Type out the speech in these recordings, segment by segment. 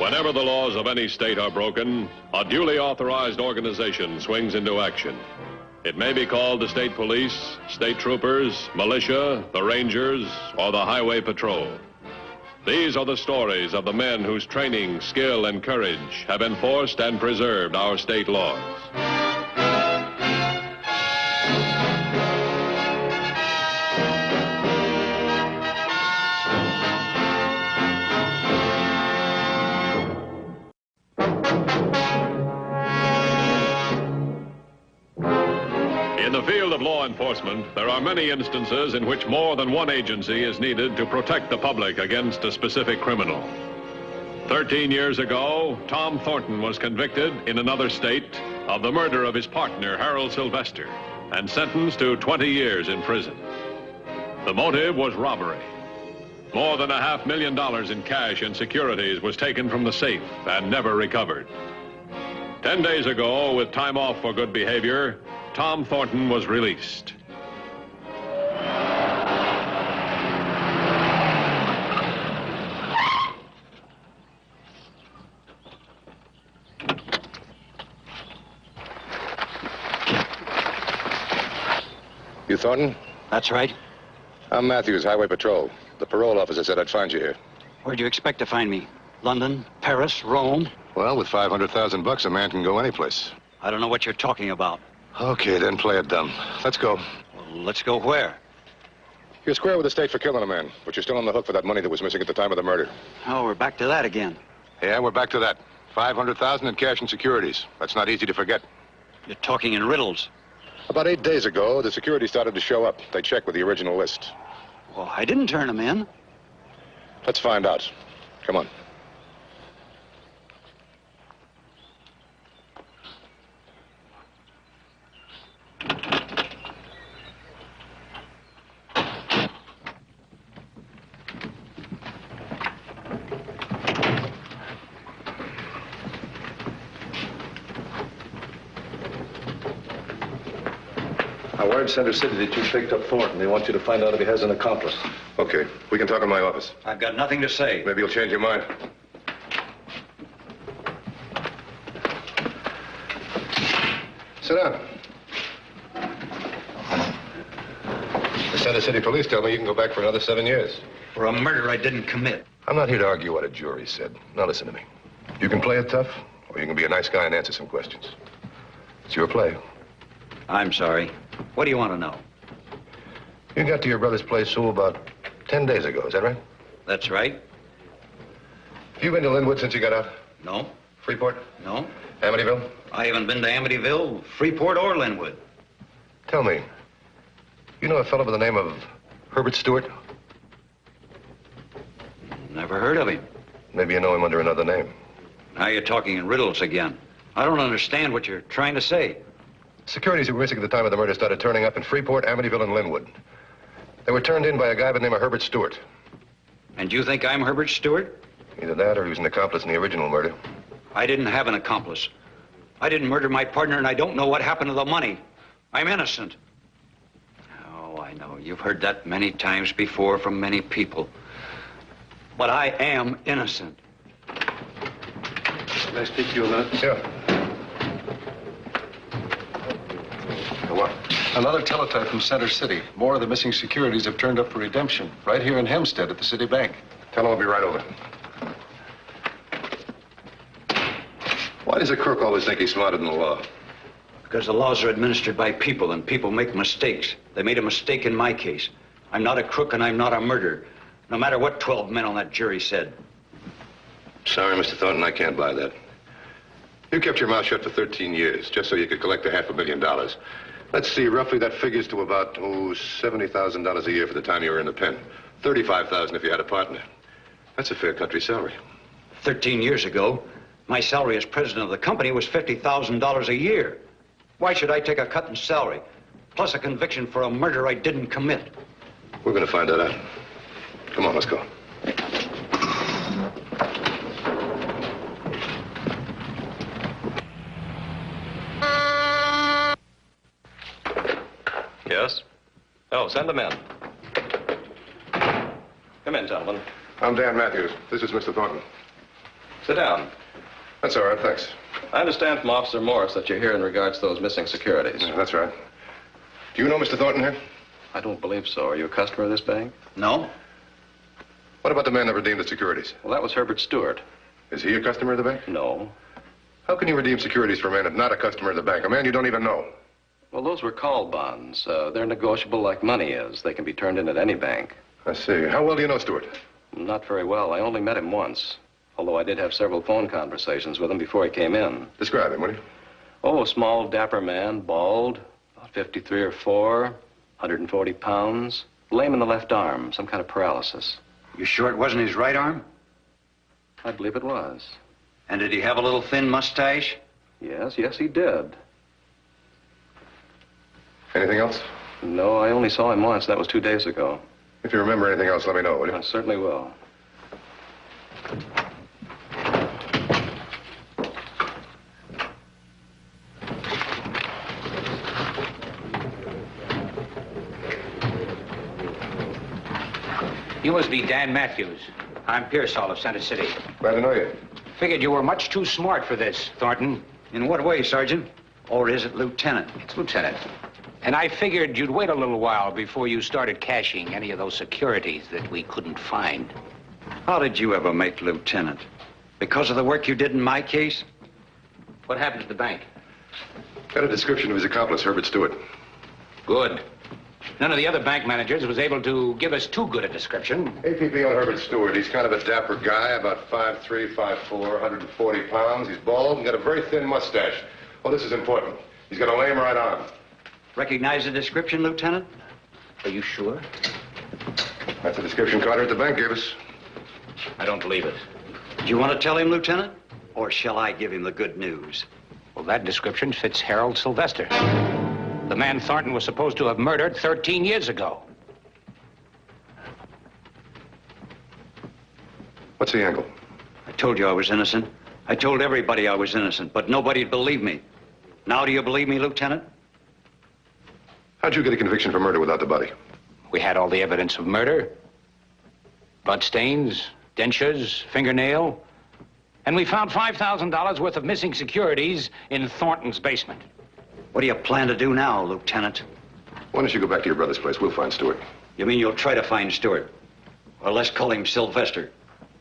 Whenever the laws of any state are broken, a duly authorized organization swings into action. It may be called the state police, state troopers, militia, the rangers, or the highway patrol. These are the stories of the men whose training, skill, and courage have enforced and preserved our state laws. In the field of law enforcement, there are many instances in which more than one agency is needed to protect the public against a specific criminal. 13 years ago, Tom Thornton was convicted in another state of the murder of his partner, Harold Sylvester, and sentenced to 20 years in prison. The motive was robbery. More than $500,000 in cash and securities was taken from the safe and never recovered. 10 days ago, with time off for good behavior, Tom Thornton was released. You Thornton? That's right. I'm Matthews, Highway Patrol. The parole officer said I'd find you here. Where'd you expect to find me? London, Paris, Rome? Well, with $500,000, a man can go anyplace. I don't know what you're talking about. Okay, then play it dumb. Let's go. Well, let's go where? You're square with the state for killing a man, but you're still on the hook for that money that was missing at the time of the murder. Oh, we're back to that again. Yeah, we're back to that. $500,000 in cash and securities. That's not easy to forget. You're talking in riddles. About 8 days ago, the security started to show up. They checked with the original list. Well, I didn't turn them in. Let's find out. Come on. I wired Center City that you picked up Thornton. They want you to find out if he has an accomplice. Okay, we can talk in my office. I've got nothing to say. Maybe you'll change your mind. Sit down. The Center City police tell me you can go back for another 7 years. For a murder I didn't commit. I'm not here to argue what a jury said. Now listen to me. You can play it tough, or you can be a nice guy and answer some questions. It's your play. I'm sorry. What do you want to know? You got to your brother's place, Sue, about 10 days ago. Is that right? That's right. Have you been to Linwood since you got out? No. Freeport? No. Amityville? I haven't been to Amityville, Freeport, or Linwood. Tell me, you know a fellow by the name of Herbert Stewart? Never heard of him. Maybe you know him under another name. Now you're talking in riddles again. I don't understand what you're trying to say. Securities who were missing at the time of the murder started turning up in Freeport, Amityville, and Linwood. They were turned in by a guy by the name of Herbert Stewart. And you think I'm Herbert Stewart? Either that or he was an accomplice in the original murder. I didn't have an accomplice. I didn't murder my partner, and I don't know what happened to the money. I'm innocent. Oh, I know. You've heard that many times before from many people. But I am innocent. Can I speak to you a minute? Yeah. What? Another teletype from Center City. More of the missing securities have turned up for redemption. Right here in Hempstead at the City Bank. Tell him I'll be right over. Why does a crook always think he's smarter than the law? Because the laws are administered by people, and people make mistakes. They made a mistake in my case. I'm not a crook, and I'm not a murderer. No matter what 12 men on that jury said. Sorry, Mr. Thornton, I can't buy that. You kept your mouth shut for 13 years, just so you could collect $500,000. Let's see, roughly that figures to about, $70,000 a year for the time you were in the pen. $35,000 if you had a partner. That's a fair country salary. 13 years ago, my salary as president of the company was $50,000 a year. Why should I take a cut in salary, plus a conviction for a murder I didn't commit? We're going to find that out. Come on, let's go. Yes? Oh, send them in. Come in, gentlemen. I'm Dan Matthews. This is Mr. Thornton. Sit down. That's all right, thanks. I understand from Officer Morris that you're here in regards to those missing securities. Yeah, that's right. Do you know Mr. Thornton here? I don't believe so. Are you a customer of this bank? No? What about the man that redeemed the securities? Well, that was Herbert Stewart. Is he a customer of the bank? No. How can you redeem securities for a man that's not a customer of the bank, a man you don't even know? Well, those were call bonds. They're negotiable like money is. They can be turned in at any bank. I see. How well do you know Stewart? Not very well. I only met him once. Although I did have several phone conversations with him before he came in. Describe him, will you? Oh, a small, dapper man, bald, about 53 or 4, 140 pounds, lame in the left arm, some kind of paralysis. You sure it wasn't his right arm? I believe it was. And did he have a little thin mustache? Yes, he did. Anything else? No, I only saw him once. That was 2 days ago. If you remember anything else, let me know, will you? I certainly will. You must be Dan Matthews. I'm Pearsall of Center City. Glad to know you. Figured you were much too smart for this, Thornton. In what way, Sergeant? Or is it Lieutenant? It's Lieutenant. And I figured you'd wait a little while before you started cashing any of those securities that we couldn't find. How did you ever make Lieutenant? Because of the work you did in my case? What happened to the bank? Got a description of his accomplice, Herbert Stewart. Good. None of the other bank managers was able to give us too good a description. APB on Herbert Stewart. He's kind of a dapper guy, about 5'3", 5'4", 140 pounds. He's bald and got a very thin mustache. Oh, this is important. He's got a lame right arm. Recognize the description, Lieutenant? Are you sure? That's the description Carter at the bank gave us. I don't believe it. Do you want to tell him, Lieutenant? Or shall I give him the good news? Well, that description fits Harold Sylvester. The man Thornton was supposed to have murdered 13 years ago. What's the angle? I told you I was innocent. I told everybody I was innocent, but nobody'd believe me. Now do you believe me, Lieutenant? How'd you get a conviction for murder without the body? We had all the evidence of murder. Bloodstains, dentures, fingernail. And we found $5,000 worth of missing securities in Thornton's basement. What do you plan to do now, Lieutenant? Why don't you go back to your brother's place? We'll find Stewart. You mean you'll try to find Stewart? Or let's call him Sylvester.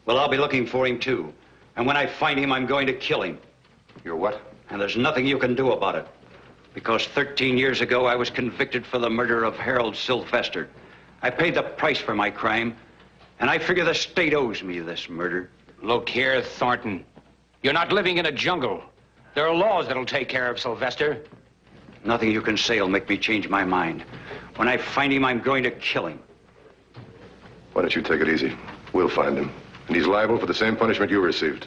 Well, I'll be looking for him, too. And when I find him, I'm going to kill him. You're what? And there's nothing you can do about it. Because 13 years ago, I was convicted for the murder of Harold Sylvester. I paid the price for my crime, and I figure the state owes me this murder. Look here, Thornton. You're not living in a jungle. There are laws that'll take care of Sylvester. Nothing you can say will make me change my mind. When I find him, I'm going to kill him. Why don't you take it easy? We'll find him. And he's liable for the same punishment you received.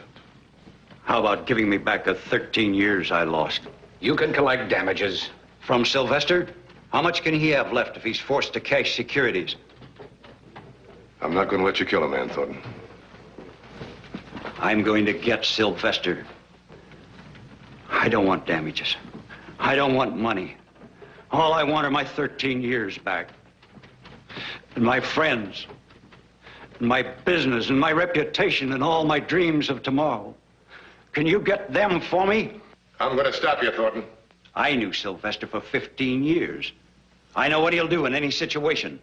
How about giving me back the 13 years I lost? You can collect damages. From Sylvester? How much can he have left if he's forced to cash securities? I'm not going to let you kill a man, Thornton. I'm going to get Sylvester. I don't want damages. I don't want money. All I want are my 13 years back. And my friends. And my business and my reputation and all my dreams of tomorrow. Can you get them for me? I'm going to stop you, Thornton. I knew Sylvester for 15 years. I know what he'll do in any situation.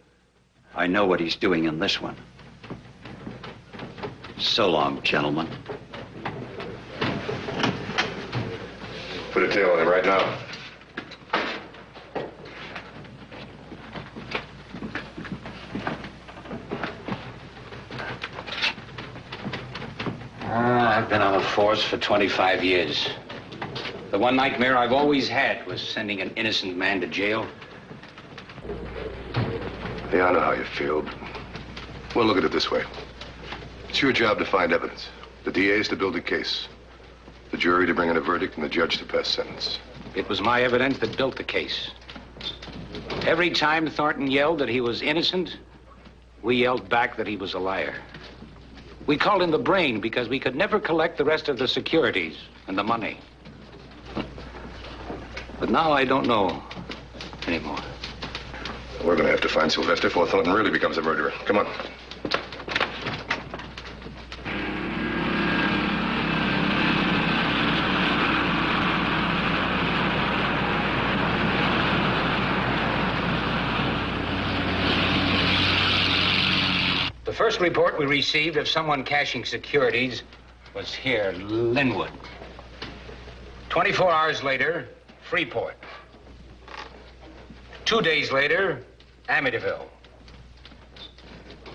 I know what he's doing in this one. So long, gentlemen. Put a tail on him right now. I've been on the force for 25 years. The one nightmare I've always had was sending an innocent man to jail. Yeah, I know how you feel. Well, look at it this way. It's your job to find evidence. The DA is to build a case. The jury to bring in a verdict and the judge to pass sentence. It was my evidence that built the case. Every time Thornton yelled that he was innocent, we yelled back that he was a liar. We called him the brain because we could never collect the rest of the securities and the money. But now I don't know anymore. We're going to have to find Sylvester before Thornton really becomes a murderer. Come on. first report we received of someone cashing securities was here, Linwood. 24 hours later, Freeport. 2 days later, Amityville.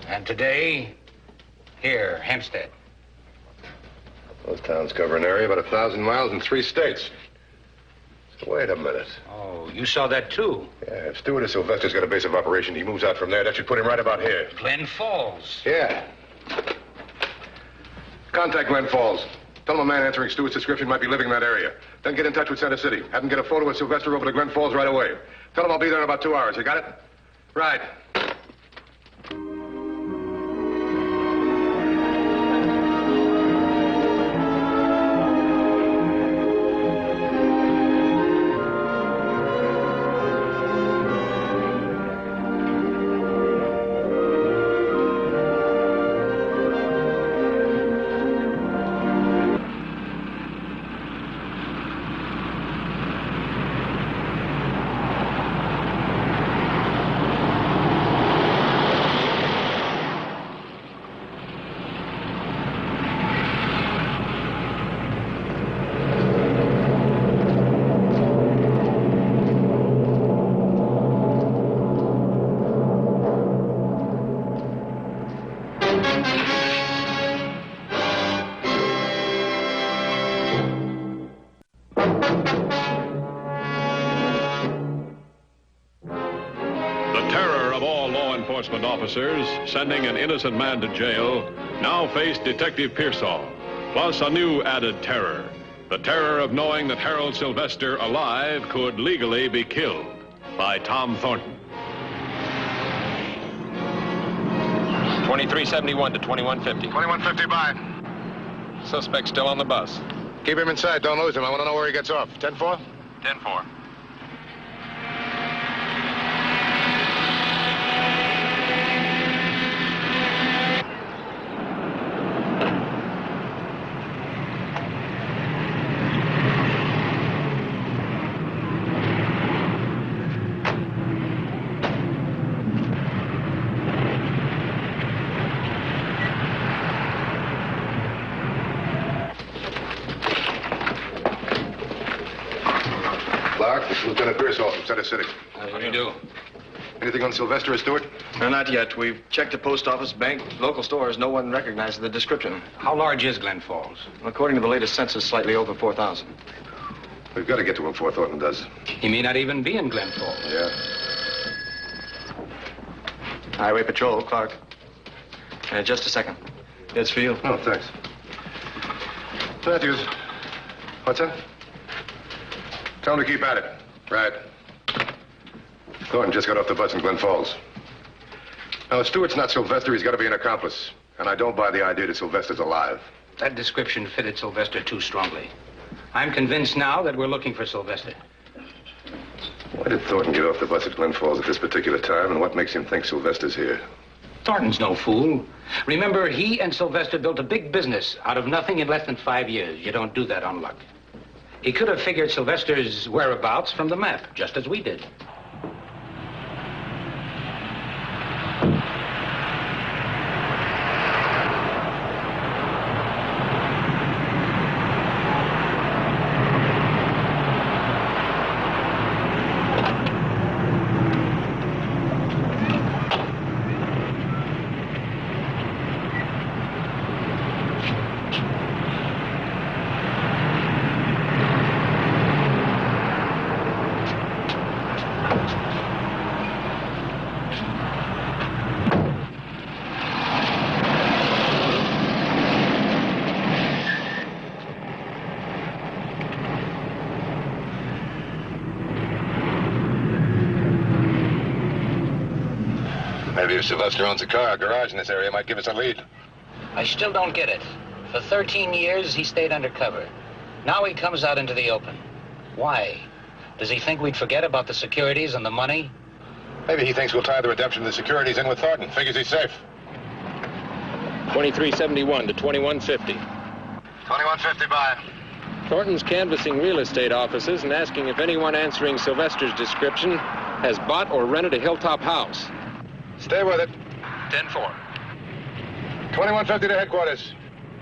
And today, here, Hempstead. Those towns cover an area about 1,000 miles in 3 states. So wait a minute. Oh, you saw that too? Yeah, if Stewart or Sylvester's got a base of operation, he moves out from there. That should put him right about here. Glen Falls. Yeah. Contact Glen Falls. Tell him a man answering Stewart's description might be living in that area. Then get in touch with Center City. Have him get a photo of Sylvester over to Glen Falls right away. Tell him I'll be there in about 2 hours. You got it? Right. Officers sending an innocent man to jail now faced Detective Pearsall, plus a new added terror. The terror of knowing that Harold Sylvester, alive, could legally be killed by Tom Thornton. 2371 to 2150. 2150 by. Suspect still on the bus. Keep him inside. Don't lose him. I want to know where he gets off. 10-4? 10-4. Clark, this is Lieutenant Pearsall from Center City. How do you do? Anything on Sylvester or Stewart? No, not yet. We've checked the post office, bank, local stores. No one recognizes the description. How large is Glen Falls? According to the latest census, slightly over 4,000. We've got to get to him before Thornton does. He may not even be in Glen Falls. Yeah. Highway Patrol, Clark. Just a second. It's for you. Oh, thanks. Matthews. What's that? Tell him to keep at it. Right. Thornton just got off the bus in Glen Falls. Now, if Stewart's not Sylvester, he's got to be an accomplice. And I don't buy the idea that Sylvester's alive. That description fitted Sylvester too strongly. I'm convinced now that we're looking for Sylvester. Why did Thornton get off the bus at Glen Falls at this particular time, and what makes him think Sylvester's here? Thornton's no fool. Remember, he and Sylvester built a big business out of nothing in less than 5 years. You don't do that on luck. He could have figured Sylvester's whereabouts from the map, just as we did. Maybe if Sylvester owns a car, a garage in this area might give us a lead. I still don't get it. For 13 years, he stayed undercover. Now he comes out into the open. Why? Does he think we'd forget about the securities and the money? Maybe he thinks we'll tie the redemption of the securities in with Thornton. Figures he's safe. 2371 to 2150. 2150 by. Thornton's canvassing real estate offices and asking if anyone answering Sylvester's description has bought or rented a hilltop house. Stay with it. 10-4. 2150 to headquarters.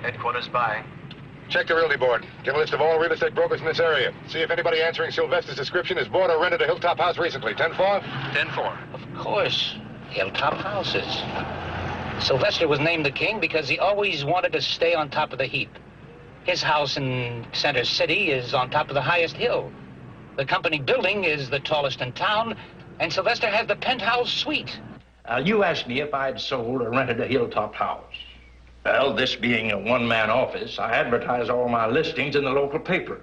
Headquarters by. Check the realty board. Get a list of all real estate brokers in this area. See if anybody answering Sylvester's description has bought or rented a Hilltop house recently. 10-4? 10-4. Of course. Hilltop houses. Sylvester was named the king because he always wanted to stay on top of the heap. His house in Center City is on top of the highest hill. The company building is the tallest in town, and Sylvester has the penthouse suite. You asked me if I'd sold or rented a Hilltop house. Well, this being a one-man office, I advertise all my listings in the local paper.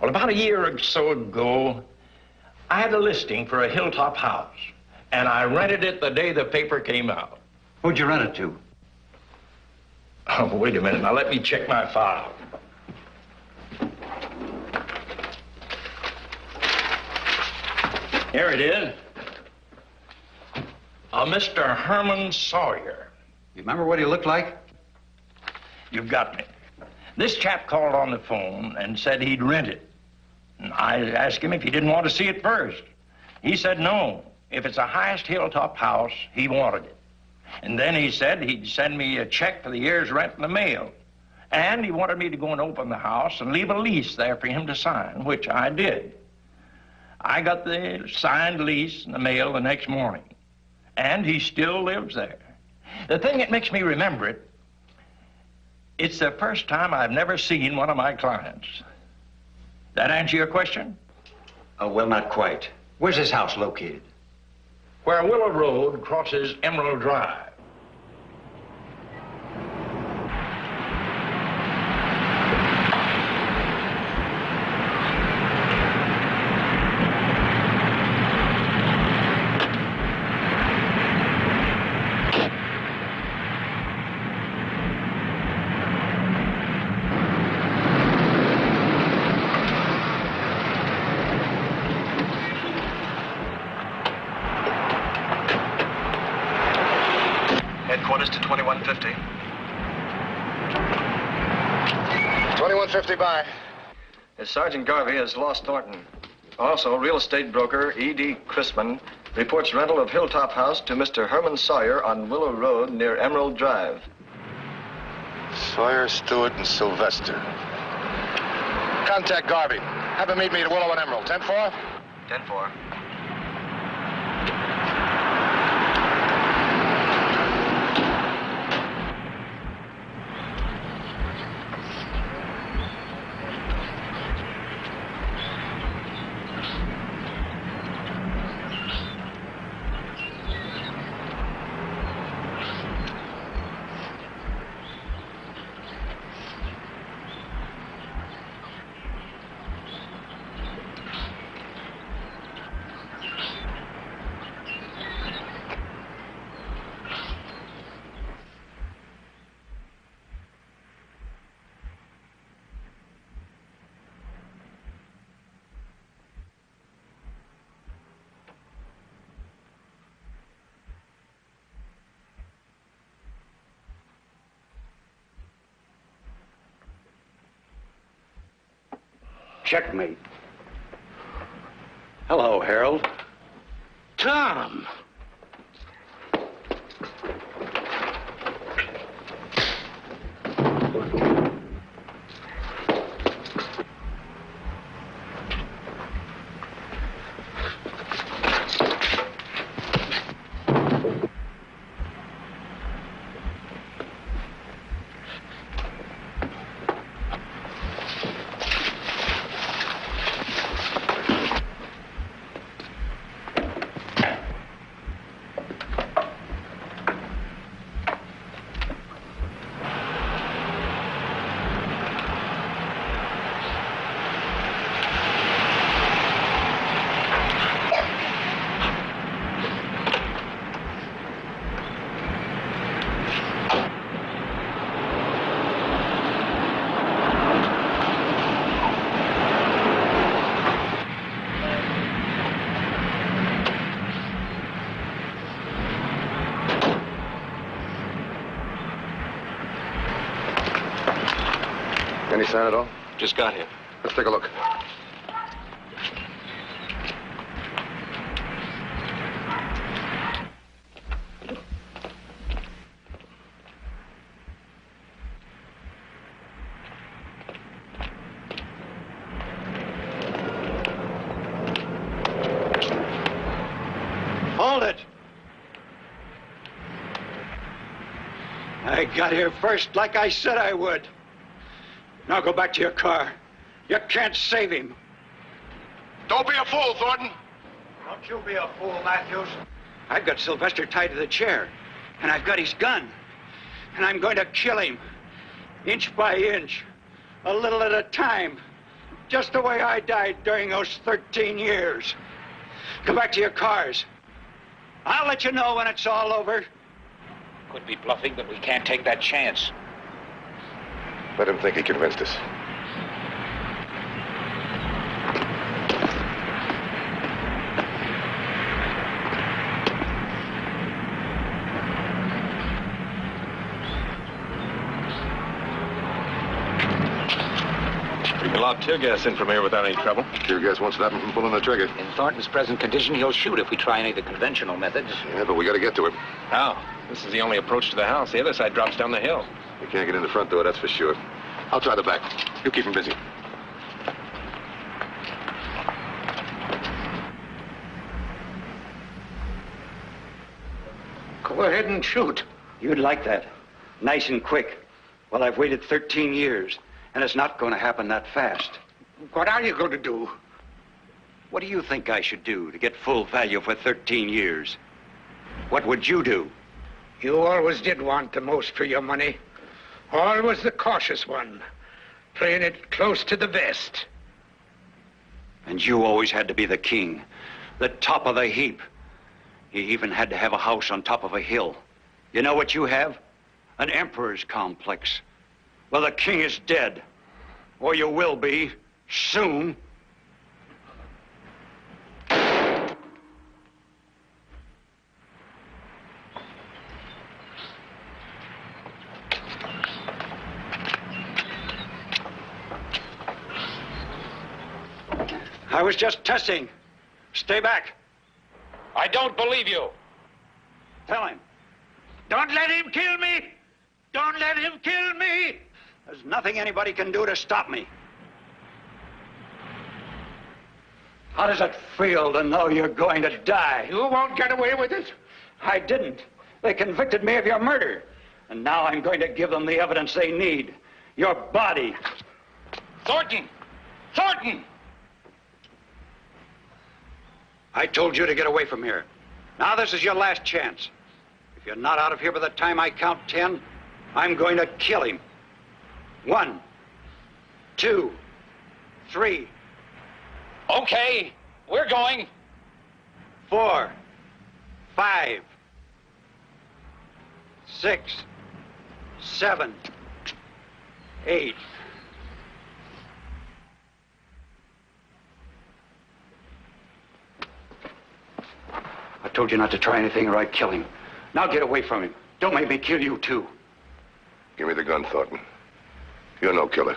Well, about a year or so ago, I had a listing for a Hilltop house, and I rented it the day the paper came out. Who'd you rent it to? Oh, wait a minute. Now, let me check my file. Here it is. Mr. Herman Sawyer. You remember what he looked like? You've got me. This chap called on the phone and said he'd rent it. And I asked him if he didn't want to see it first. He said no. If it's a highest Hilltop house, he wanted it. And then he said he'd send me a check for the year's rent in the mail. And he wanted me to go and open the house and leave a lease there for him to sign, which I did. I got the signed lease in the mail the next morning. And he still lives there. The thing that makes me remember it, it's the first time I've never seen one of my clients. That answer your question? Oh, well, not quite. Where's his house located? Where Willow Road crosses Emerald Drive. Headquarters to 2150. 2150 by. Sergeant Garvey has lost Thornton. Also, real estate broker E.D. Chrisman reports rental of Hilltop House to Mr. Herman Sawyer on Willow Road near Emerald Drive. Sawyer, Stewart, and Sylvester. Contact Garvey. Have him meet me at Willow and Emerald. 10-4? 10-4. Checkmate. Hello, Harold. Tom! Any sign at all? Just got here. Let's take a look. I got here first like I said I would. Now go back to your car. You can't save him. Don't be a fool, Thornton. Don't you be a fool, Matthews. I've got Sylvester tied to the chair, and I've got his gun. And I'm going to kill him, inch by inch, a little at a time, just the way I died during those 13 years. Go back to your cars. I'll let you know when it's all over. Could be bluffing, but we can't take that chance. Let him think he convinced us. We can lob tear gas in from here without any trouble. Tear gas won't stop him from pulling the trigger. In Thornton's present condition, he'll shoot if we try any of the conventional methods. Yeah, but we got to get to him. How? This is the only approach to the house. The other side drops down the hill. We can't get in the front door, that's for sure. I'll try the back. You keep him busy. Go ahead and shoot. You'd like that. Nice and quick. Well, I've waited 13 years, and it's not going to happen that fast. What are you going to do? What do you think I should do to get full value for 13 years? What would you do? You always did want the most for your money. Always the cautious one, playing it close to the vest. And you always had to be the king, the top of the heap. You even had to have a house on top of a hill. You know what you have? An emperor's complex. Well, the king is dead. Or you will be, soon. I was just testing. Stay back. I don't believe you. Tell him. Don't let him kill me! Don't let him kill me! There's nothing anybody can do to stop me. How does it feel to know you're going to die? You won't get away with it. I didn't. They convicted me of your murder. And now I'm going to give them the evidence they need. Your body. Thornton! Thornton! I told you to get away from here. Now this is your last chance. If you're not out of here by the time I count 10, I'm going to kill him. 1, 2, 3. Okay, we're going. 4, 5, 6, 7, 8. I told you not to try anything or I'd kill him. Now get away from him. Don't make me kill you, too. Give me the gun, Thornton. You're no killer.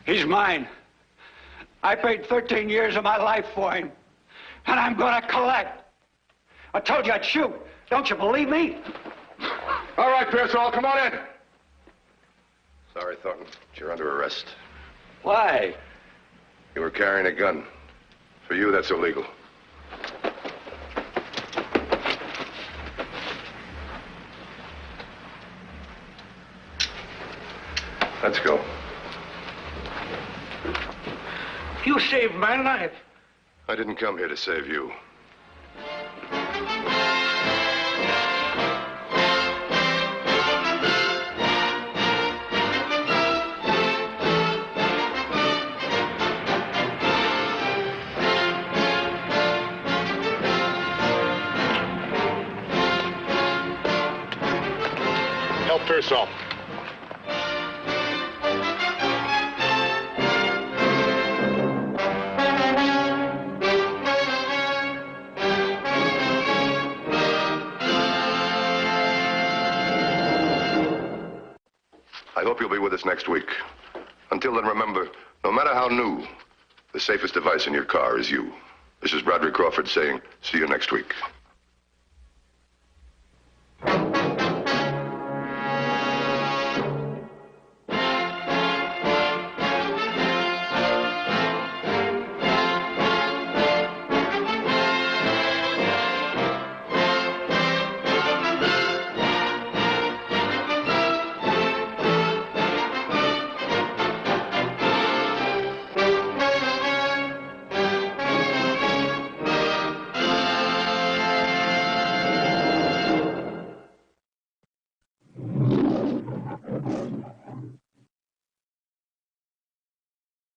He's mine. I paid 13 years of my life for him. And I'm going to collect. I told you I'd shoot. Don't you believe me? All right, Pearsall, come on in. Sorry, Thornton, but you're under arrest. Why? You were carrying a gun. For you, that's illegal. Let's go. You saved my life. I didn't come here to save you. Help Pearsall. I hope you'll be with us next week. Until then, remember, no matter how new, the safest device in your car is you. This is Broderick Crawford saying, see you next week.